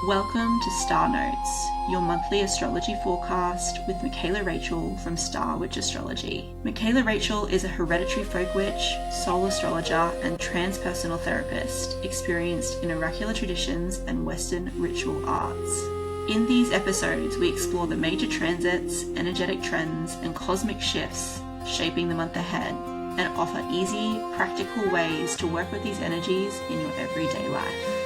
Welcome to Star Notes, your monthly astrology forecast with Mikailah Rachael from Star Witch Astrology. Mikailah Rachael is a hereditary folk witch, soul astrologer, and transpersonal therapist experienced in oracular traditions and Western ritual arts. In these episodes, we explore the major transits, energetic trends, and cosmic shifts shaping the month ahead, and offer easy, practical ways to work with these energies in your everyday life.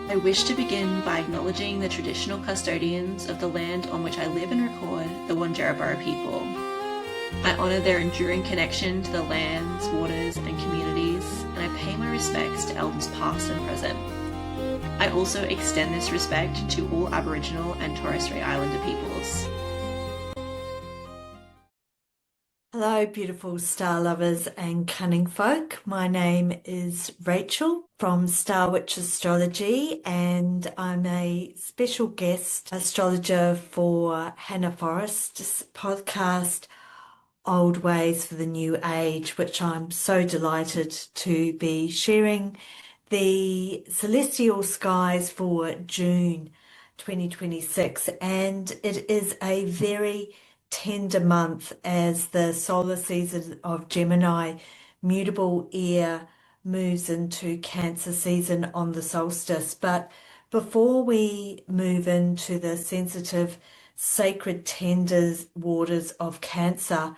I wish to begin by acknowledging the traditional custodians of the land on which I live and record, the Wandjarabara people. I honour their enduring connection to the lands, waters and communities, and I pay my respects to elders past and present. I also extend this respect to all Aboriginal and Torres Strait Islander peoples. Hello, beautiful star lovers and cunning folk. My name is Rachel from Star Witch Astrology, and I'm a special guest astrologer for Hannah Forrest's podcast, Old Ways for the New Age, which I'm so delighted to be sharing the celestial skies for June 2026. And it is a very tender month as the solar season of Gemini, mutable air, moves into Cancer season on the solstice. But before we move into the sensitive, sacred, tender waters of Cancer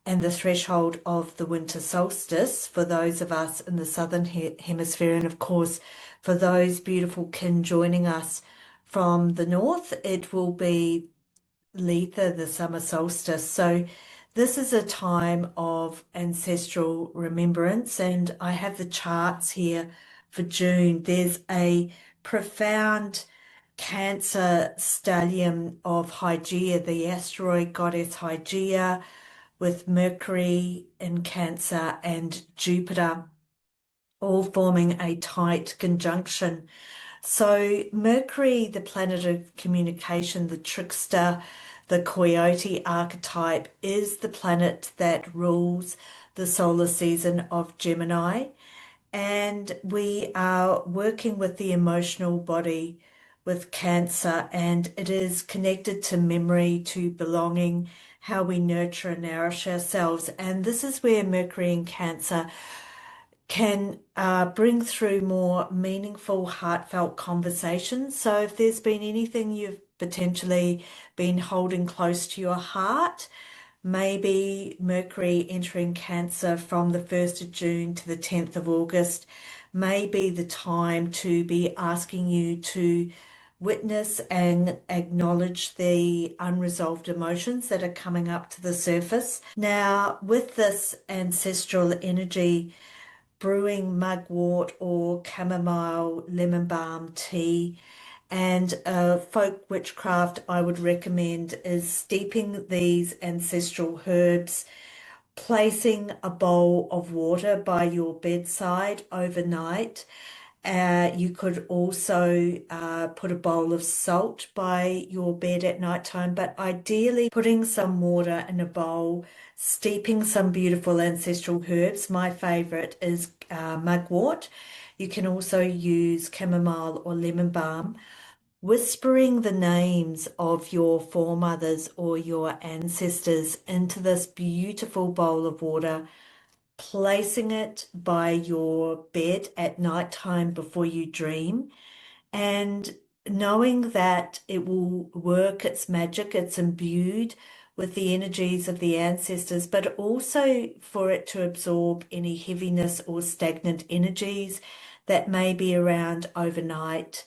and the threshold of the winter solstice for those of us in the southern hemisphere, and of course for those beautiful kin joining us from the north, it will be Letha, the summer solstice. So this is a time of ancestral remembrance, and I have the charts here for June. There's a profound Cancer stellium of Hygeia, the asteroid goddess Hygeia, with Mercury in Cancer and Jupiter all forming a tight conjunction. So Mercury, the planet of communication, the trickster, the coyote archetype, is the planet that rules the solar season of Gemini. And we are working with the emotional body with Cancer, and it is connected to memory, to belonging, how we nurture and nourish ourselves. And this is where Mercury in Cancer can bring through more meaningful, heartfelt conversations. So if there's been anything you've potentially been holding close to your heart, maybe Mercury entering Cancer from the 1st of June to the 10th of August may be the time to be asking you to witness and acknowledge the unresolved emotions that are coming up to the surface. Now, with this ancestral energy, brewing mugwort or chamomile lemon balm tea, and folk witchcraft I would recommend is steeping these ancestral herbs, placing a bowl of water by your bedside overnight. You could also put a bowl of salt by your bed at night time, but ideally putting some water in a bowl, steeping some beautiful ancestral herbs. My favorite is mugwort. You can also use chamomile or lemon balm. Whispering the names of your foremothers or your ancestors into this beautiful bowl of water, placing it by your bed at night time before you dream, and knowing that it will work its magic. It's imbued with the energies of the ancestors, but also for it to absorb any heaviness or stagnant energies that may be around overnight.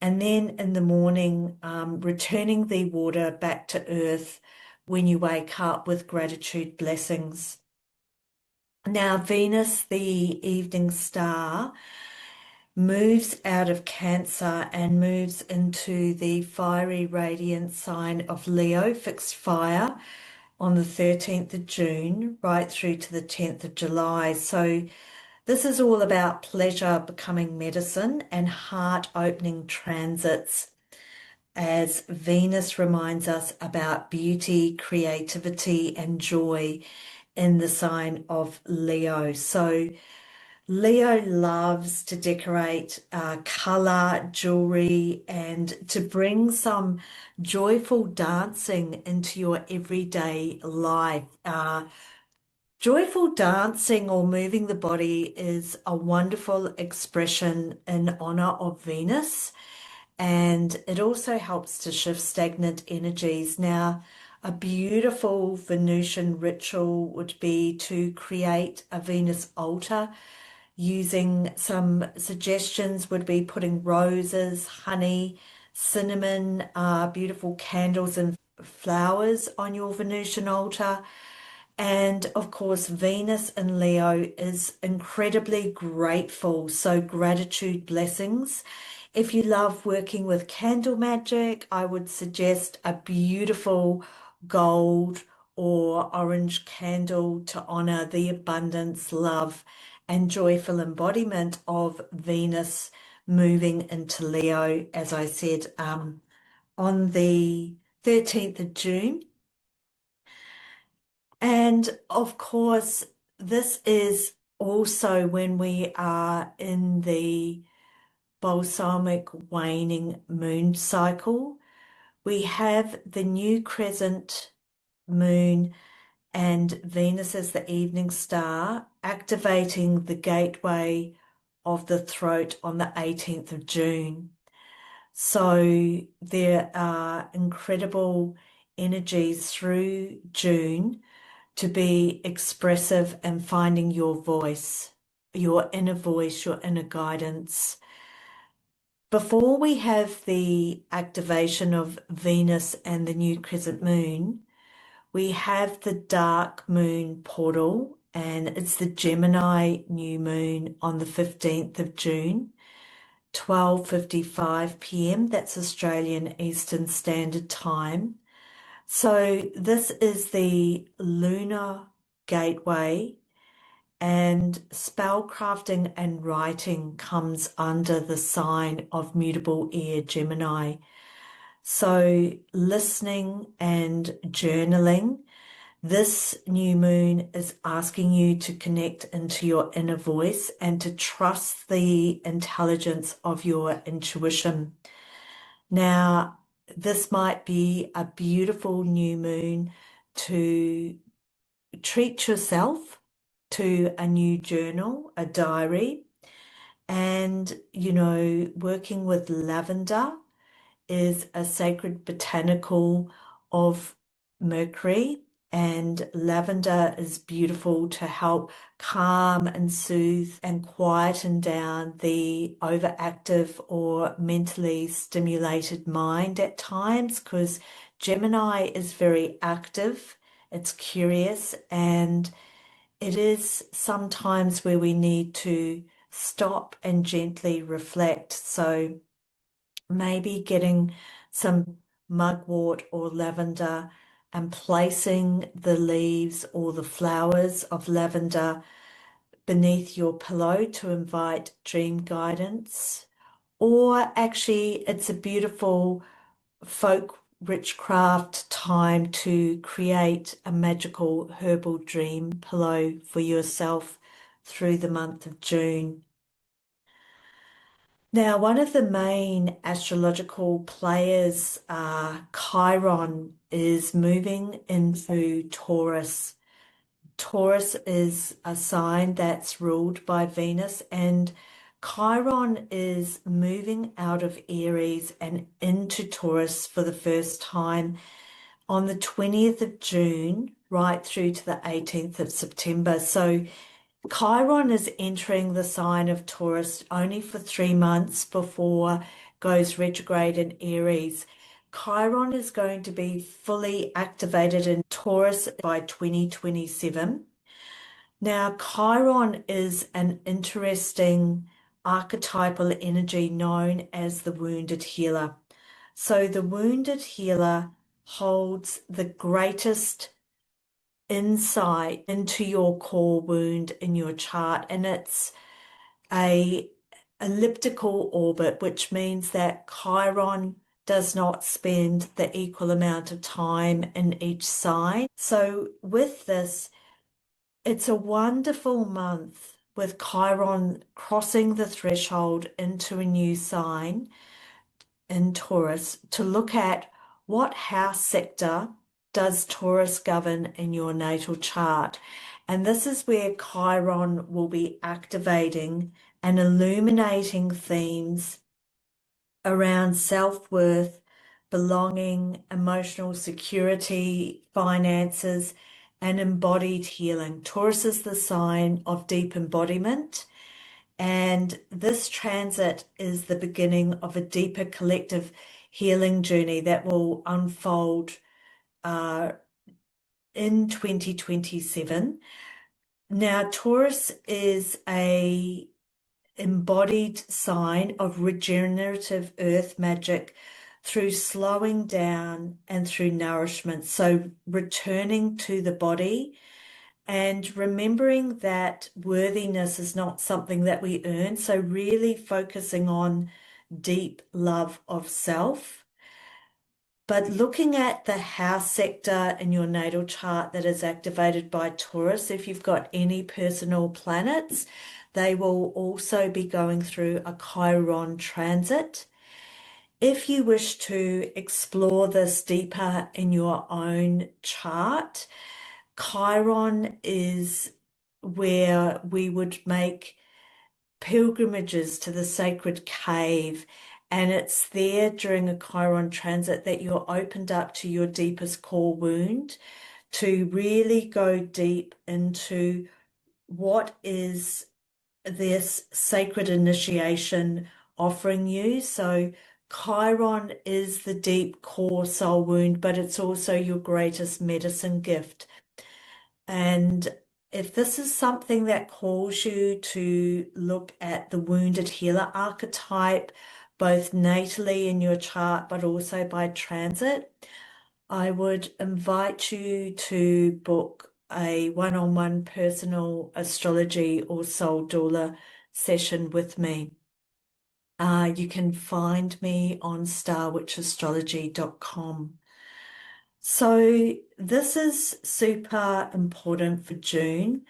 And then in the morning, returning the water back to earth when you wake up with gratitude blessings. Now, Venus, the evening star, moves out of Cancer and moves into the fiery radiant sign of Leo, fixed fire, on the 13th of June, right through to the 10th of July. So this is all about pleasure becoming medicine and heart-opening transits, as Venus reminds us about beauty, creativity, and joy in the sign of Leo. So Leo loves to decorate color, jewelry, and to bring some joyful dancing into your everyday life. Joyful dancing or moving the body is a wonderful expression in honor of Venus, and it also helps to shift stagnant energies. Now, a beautiful Venusian ritual would be to create a Venus altar. Using some suggestions would be putting roses, honey, cinnamon, beautiful candles and flowers on your Venusian altar. And of course, Venus in Leo is incredibly grateful. So, gratitude, blessings. If you love working with candle magic, I would suggest a beautiful gold or orange candle to honor the abundance, love, and joyful embodiment of Venus moving into Leo, as I said, on the 13th of June. And of course, this is also when we are in the balsamic waning moon cycle. We have the new crescent moon and Venus as the evening star activating the gateway of the throat on the 18th of June. So there are incredible energies through June to be expressive and finding your voice, your inner guidance. Before we have the activation of Venus and the new crescent moon, we have the dark moon portal, and it's the Gemini new moon on the 15th of June, 12:55 p.m. That's Australian Eastern Standard Time. So this is the lunar gateway, and spellcrafting and writing comes under the sign of mutable air Gemini. So listening and journaling, this new moon is asking you to connect into your inner voice and to trust the intelligence of your intuition. Now, this might be a beautiful new moon to treat yourself to a new journal, a diary, and, working with lavender is a sacred botanical of Mercury, and lavender is beautiful to help calm and soothe and quieten down the overactive or mentally stimulated mind at times, because Gemini is very active, it's curious, and it is sometimes where we need to stop and gently reflect. So maybe getting some mugwort or lavender and placing the leaves or the flowers of lavender beneath your pillow to invite dream guidance. Or actually, it's a beautiful folk witchcraft time to create a magical herbal dream pillow for yourself through the month of June. Now, one of the main astrological players, Chiron, is moving into Taurus. Taurus is a sign that's ruled by Venus, and Chiron is moving out of Aries and into Taurus for the first time on the 20th of June, right through to the 18th of September. So Chiron is entering the sign of Taurus only for 3 months before goes retrograde in Aries. Chiron is going to be fully activated in Taurus by 2027. Now, Chiron is an interesting archetypal energy known as the wounded healer. So the wounded healer holds the greatest insight into your core wound in your chart, and it's a elliptical orbit, which means that Chiron does not spend the equal amount of time in each sign. So with this, it's a wonderful month with Chiron crossing the threshold into a new sign in Taurus to look at what house sector does Taurus govern in your natal chart. And this is where Chiron will be activating and illuminating themes around self-worth, belonging, emotional security, finances, and embodied healing. Taurus is the sign of deep embodiment. And this transit is the beginning of a deeper collective healing journey that will unfold in 2027. Now, Taurus is a embodied sign of regenerative earth magic through slowing down and through nourishment. So returning to the body and remembering that worthiness is not something that we earn. So really focusing on deep love of self. But looking at the house sector in your natal chart that is activated by Taurus, if you've got any personal planets, they will also be going through a Chiron transit. If you wish to explore this deeper in your own chart, Chiron is where we would make pilgrimages to the sacred cave. And it's there during a Chiron transit that you're opened up to your deepest core wound to really go deep into what is this sacred initiation offering you. So Chiron is the deep core soul wound, but it's also your greatest medicine gift. And if this is something that calls you to look at the wounded healer archetype, both natally in your chart, but also by transit, I would invite you to book a one-on-one personal astrology or soul doula session with me. You can find me on starwitchastrology.com. So this is super important for June.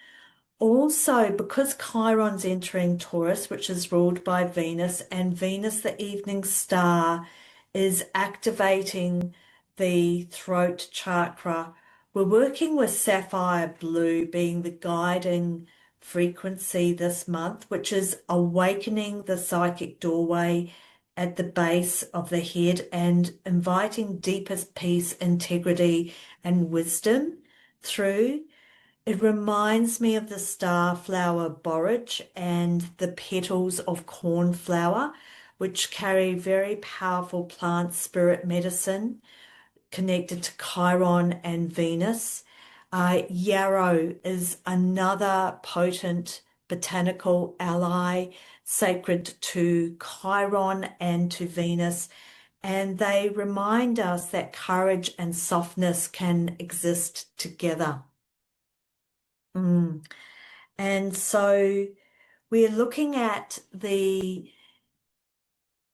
Also, because Chiron's entering Taurus, which is ruled by Venus, and Venus, the evening star, is activating the throat chakra. We're working with sapphire blue being the guiding frequency this month, which is awakening the psychic doorway at the base of the head and inviting deepest peace, integrity, and wisdom through. It reminds me of the star flower borage and the petals of cornflower, which carry very powerful plant spirit medicine connected to Chiron and Venus. Yarrow is another potent botanical ally sacred to Chiron and to Venus, and they remind us that courage and softness can exist together. And so we're looking at the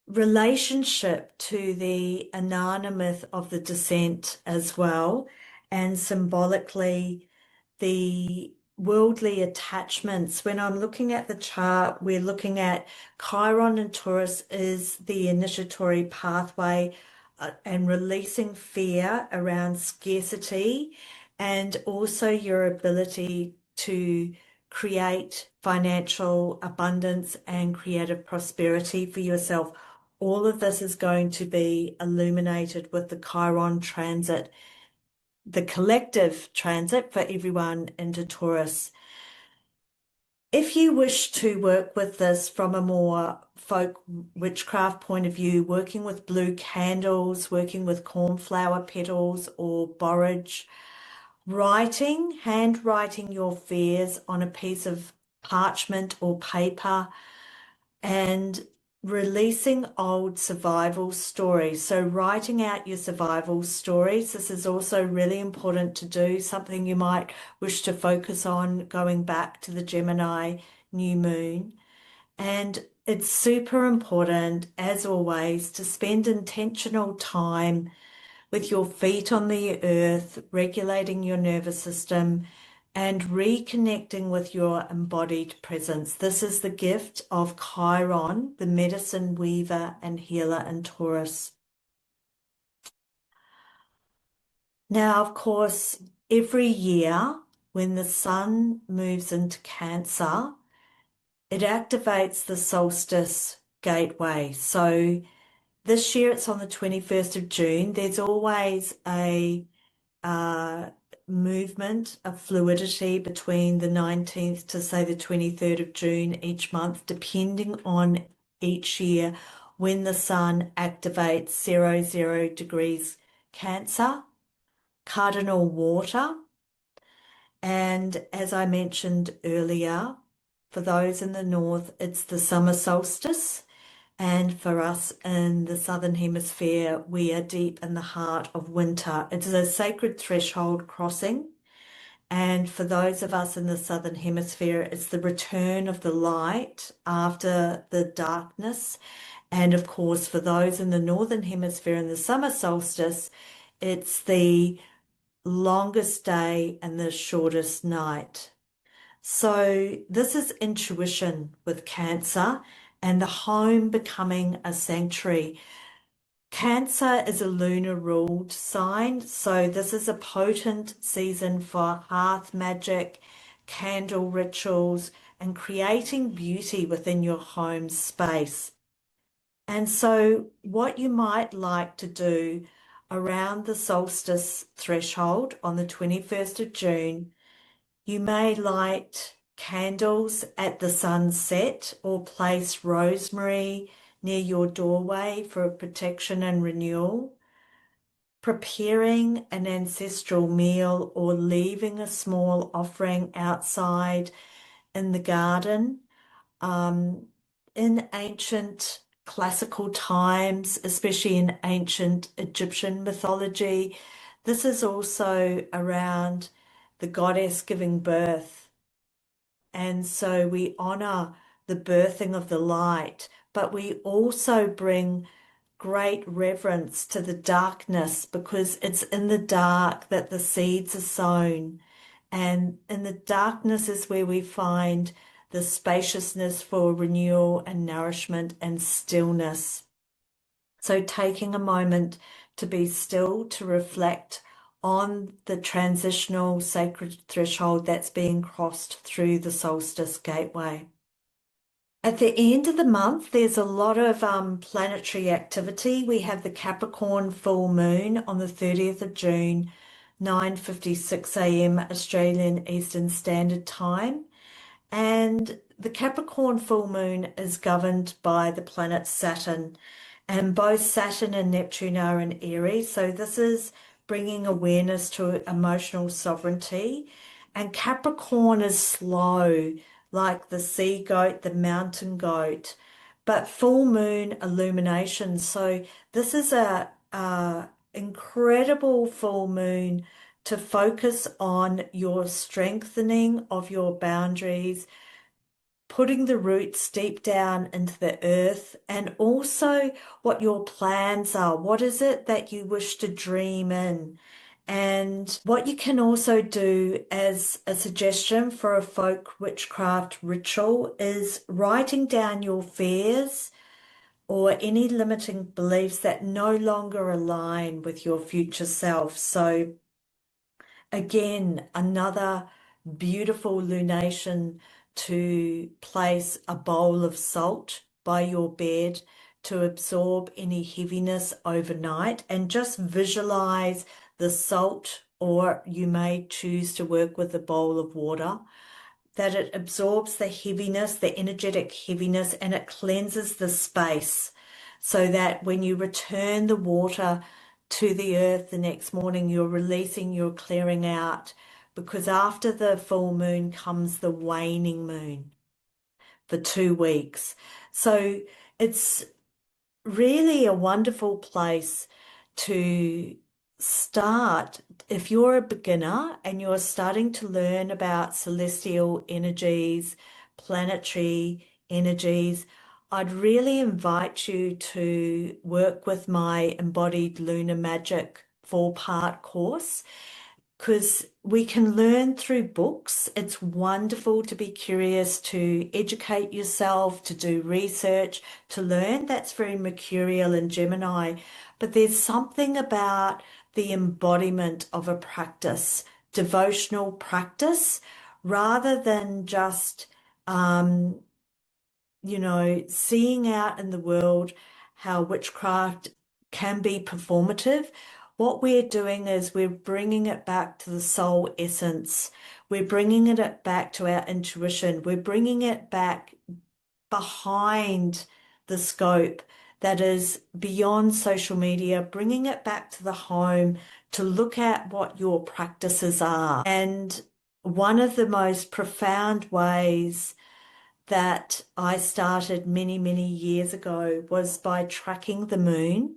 relationship to the Inanna myth of the descent as well, and symbolically the worldly attachments. When I'm looking at the chart, we're looking at Chiron and Taurus is the initiatory pathway and releasing fear around scarcity and also your ability to create financial abundance and creative prosperity for yourself. All of this is going to be illuminated with the Chiron transit, the collective transit for everyone into Taurus. If you wish to work with this from a more folk witchcraft point of view, working with blue candles, working with cornflower petals or borage, handwriting your fears on a piece of parchment or paper, and releasing old survival stories. So writing out your survival stories. This is also really important to do, something you might wish to focus on going back to the Gemini new moon. And it's super important, as always, to spend intentional time with your feet on the earth, regulating your nervous system and reconnecting with your embodied presence. This is the gift of Chiron, the medicine weaver and healer in Taurus. Now, of course, every year when the sun moves into Cancer, it activates the solstice gateway. So this year it's on the 21st of June. There's always a movement of fluidity between the 19th to say the 23rd of June each month, depending on each year when the sun activates 00 degrees Cancer, cardinal water. And as I mentioned earlier, for those in the north, it's the summer solstice. And for us in the Southern Hemisphere, we are deep in the heart of winter. It is a sacred threshold crossing. And for those of us in the Southern Hemisphere, it's the return of the light after the darkness. And of course, for those in the Northern Hemisphere in the summer solstice, it's the longest day and the shortest night. So this is intuition with Cancer and the home becoming a sanctuary. Cancer is a lunar ruled sign, so this is a potent season for hearth magic, candle rituals, and creating beauty within your home space. And so what you might like to do around the solstice threshold on the 21st of June, you may light candles at the sunset or place rosemary near your doorway for protection and renewal. Preparing an ancestral meal or leaving a small offering outside in the garden. In ancient classical times, especially in ancient Egyptian mythology, this is also around the goddess giving birth. And so we honor the birthing of the light, but we also bring great reverence to the darkness because it's in the dark that the seeds are sown. And in the darkness is where we find the spaciousness for renewal and nourishment and stillness. So taking a moment to be still, to reflect on the transitional sacred threshold that's being crossed through the solstice gateway. At the end of the month, there's a lot of planetary activity. We have the Capricorn full moon on the 30th of June, 9:56 a.m. Australian Eastern Standard Time. And the Capricorn full moon is governed by the planet Saturn, and both Saturn and Neptune are in Aries. So this is bringing awareness to emotional sovereignty. And Capricorn is slow, like the sea goat, the mountain goat, but full moon illumination. So this is a incredible full moon to focus on your strengthening of your boundaries, putting the roots deep down into the earth, and also what your plans are. What is it that you wish to dream in? And what you can also do as a suggestion for a folk witchcraft ritual is writing down your fears or any limiting beliefs that no longer align with your future self. So again, another beautiful lunation to place a bowl of salt by your bed to absorb any heaviness overnight and just visualize the salt, or you may choose to work with a bowl of water, that it absorbs the heaviness, the energetic heaviness, and it cleanses the space so that when you return the water to the earth the next morning, you're releasing, you're clearing out, because after the full moon comes the waning moon for 2 weeks. So it's really a wonderful place to start. If you're a beginner and you're starting to learn about celestial energies, planetary energies, I'd really invite you to work with my Embodied Lunar Magic 4-part course. because we can learn through books. It's wonderful to be curious, to educate yourself, to do research, to learn. That's very Mercurial and Gemini. But there's something about the embodiment of a practice, devotional practice, rather than just, um, seeing out in the world how witchcraft can be performative. What we're doing is we're bringing it back to the soul essence. We're bringing it back to our intuition. We're bringing it back behind the scope that is beyond social media, bringing it back to the home to look at what your practices are. And one of the most profound ways that I started many, many years ago was by tracking the moon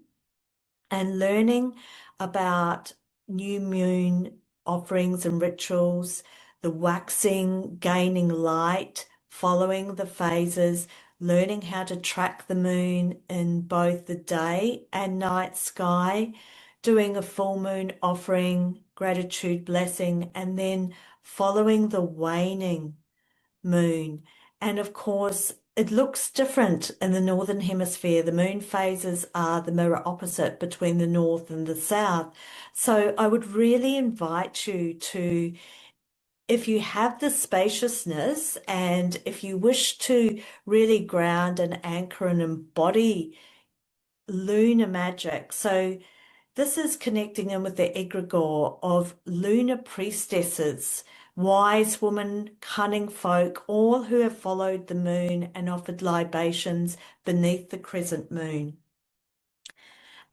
and learning about new moon offerings and rituals, the waxing, gaining light, following the phases, learning how to track the moon in both the day and night sky, doing a full moon offering, gratitude blessing, and then following the waning moon. And of course, it looks different in the Northern Hemisphere. The moon phases are the mirror opposite between the North and the South. So I would really invite you to, if you have the spaciousness and if you wish to really ground and anchor and embody lunar magic. So this is connecting in with the egregore of lunar priestesses, wise women, cunning folk, all who have followed the moon and offered libations beneath the crescent moon.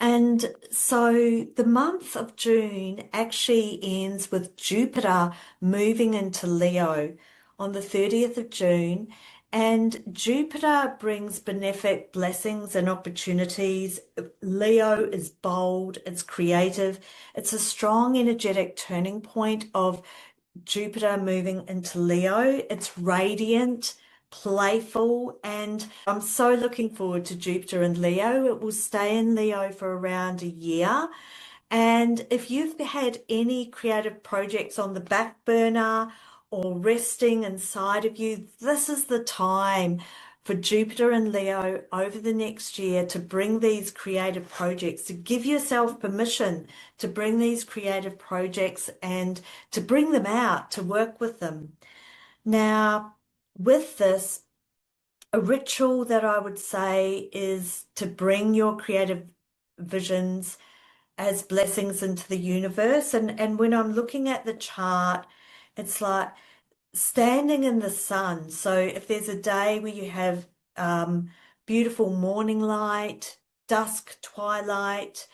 And so the month of June actually ends with Jupiter moving into Leo on the 30th of June. And Jupiter brings benefic blessings and opportunities. Leo is bold, it's creative, it's a strong energetic turning point of Jupiter moving into Leo. It's radiant, playful, and I'm so looking forward to Jupiter in Leo. It will stay in Leo for around a year. And if you've had any creative projects on the back burner or resting inside of you, this is the time for Jupiter and Leo over the next year to bring these creative projects, to give yourself permission to bring these creative projects and to bring them out, to work with them. Now, with this, a ritual that I would say is to bring your creative visions as blessings into the universe. And when I'm looking at the chart, it's like standing in the sun. So if there's a day where you have beautiful morning light, dusk, twilight,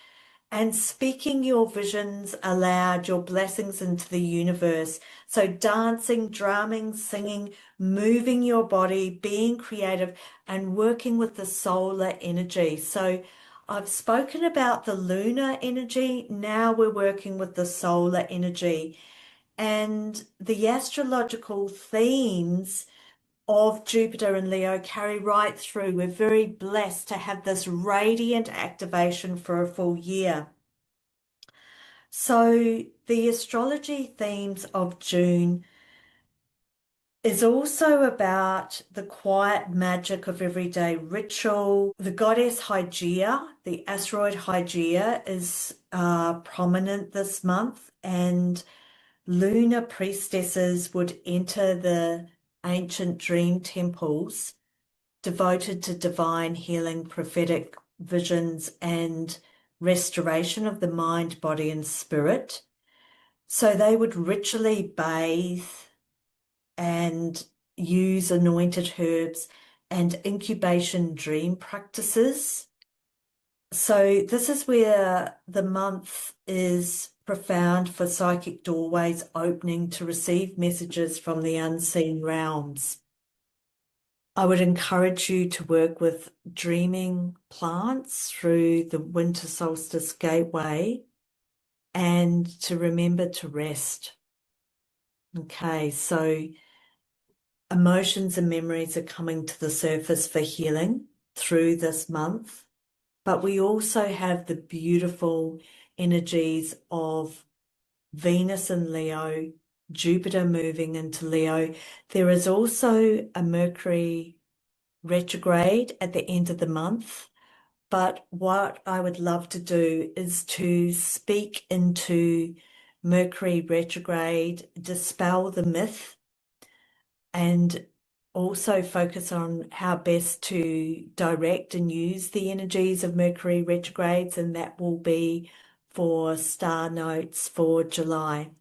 and speaking your visions aloud, your blessings into the universe. So dancing, drumming, singing, moving your body, being creative, and working with the solar energy. So I've spoken about the lunar energy. Now we're working with the solar energy. And the astrological themes of Jupiter and Leo carry right through. We're very blessed to have this radiant activation for a full year. So the astrology themes of June is also about the quiet magic of everyday ritual. The goddess Hygeia, the asteroid Hygeia, is prominent this month, and lunar priestesses would enter the ancient dream temples devoted to divine healing, prophetic visions, and restoration of the mind, body, and spirit. So they would ritually bathe and use anointed herbs and incubation dream practices. So this is where the month is profound for psychic doorways opening to receive messages from the unseen realms. I would encourage you to work with dreaming plants through the winter solstice gateway and to remember to rest. Okay, so emotions and memories are coming to the surface for healing through this month, but we also have the beautiful energies of Venus in Leo, Jupiter moving into Leo. There is also a Mercury retrograde at the end of the month. But what I would love to do is to speak into Mercury retrograde, dispel the myth, and also focus on how best to direct and use the energies of Mercury retrogrades, and that will be for star notes for July.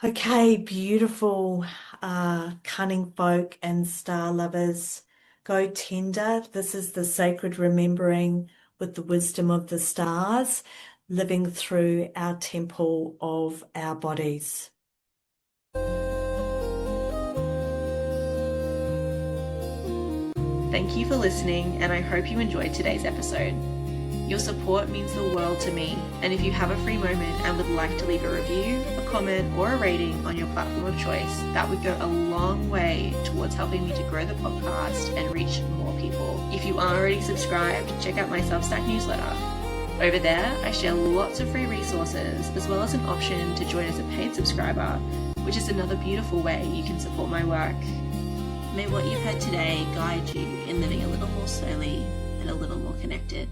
Okay, beautiful cunning folk and star lovers. Go tender. This is the sacred remembering with the wisdom of the stars, living through our temple of our bodies. Thank you for listening, and I hope you enjoyed today's episode. Your support means the world to me, and if you have a free moment and would like to leave a review, a comment, or a rating on your platform of choice, that would go a long way towards helping me to grow the podcast and reach more people. If you aren't already subscribed, check out my Substack newsletter. Over there, I share lots of free resources, as well as an option to join as a paid subscriber, which is another beautiful way you can support my work. May what you've heard today guide you in living a little more slowly and a little more connected.